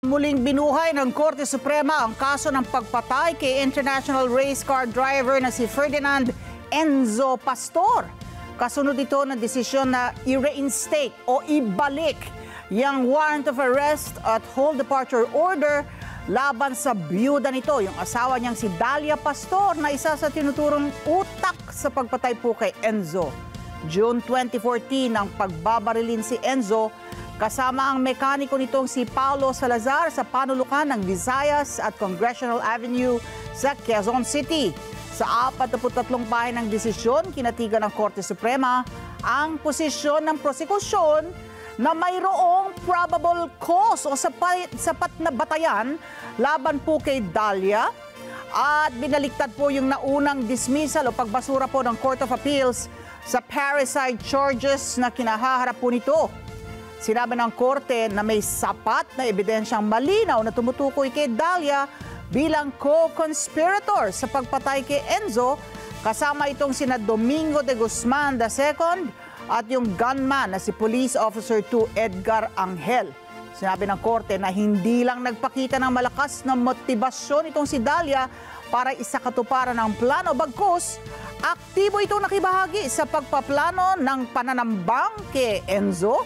Muling binuhay ng Korte Suprema ang kaso ng pagpatay kay international race car driver na si Ferdinand Enzo Pastor. Kasunod ito ng desisyon na i-reinstate o ibalik yung warrant of arrest at hold departure order laban sa byuda nito, yung asawa niyang si Dalia Pastor na isa sa tinuturong utak sa pagpatay po kay Enzo. June 2014 ang pagbabarilin si Enzo kasama ang mekaniko nitong si Paulo Salazar sa panulukan ng Visayas at Congressional Avenue sa Quezon City. Sa 43 bahay ng desisyon, kinatigan ng Korte Suprema ang posisyon ng prosekusyon na mayroong probable cause o sapat na batayan laban po kay Dalia at binaliktad po yung naunang dismissal o pagbasura po ng Court of Appeals sa parricide charges na kinahaharap po nito. Sinabi ng korte na may sapat na ebidensyang malinaw na tumutukoy kay Dalia bilang co-conspirator sa pagpatay kay Enzo, kasama itong sina Domingo de Guzman II at yung gunman na si Police Officer 2 Edgar Angel. Sinabi ng korte na hindi lang nagpakita ng malakas na motibasyon itong si Dalia para isakatuparan ng plano, bagkus aktibo itong nakibahagi sa pagpaplano ng pananambang kay Enzo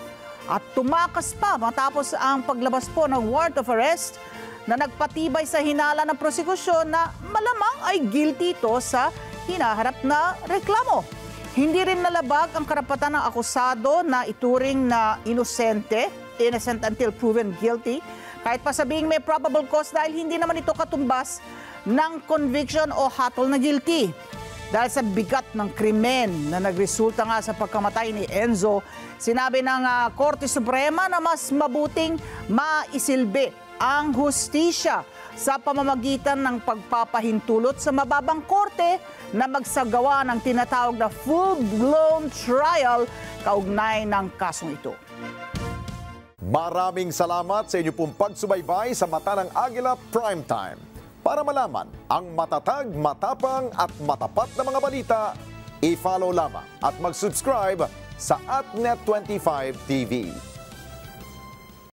at tumakas pa matapos ang paglabas po ng warrant of arrest na nagpatibay sa hinala ng prosekusyon na malamang ay guilty ito sa hinaharap na reklamo. Hindi rin nalabag ang karapatan ng akusado na ituring na innocent until proven guilty, kahit pa sabihing may probable cause dahil hindi naman ito katumbas ng conviction o hatol na guilty. Dahil sa bigat ng krimen na nagresulta nga sa pagkamatay ni Enzo, sinabi ng Korte Suprema na mas mabuting maisilbi ang hustisya sa pamamagitan ng pagpapahintulot sa mababang korte na magsagawa ng tinatawag na full-blown trial kaugnay ng kasong ito. Maraming salamat sa inyo pong pagsubaybay sa Mata ng Agila Primetime. Para malaman ang matatag, matapang at matapat na mga balita, i-follow lamang at mag-subscribe sa AtNet25 TV.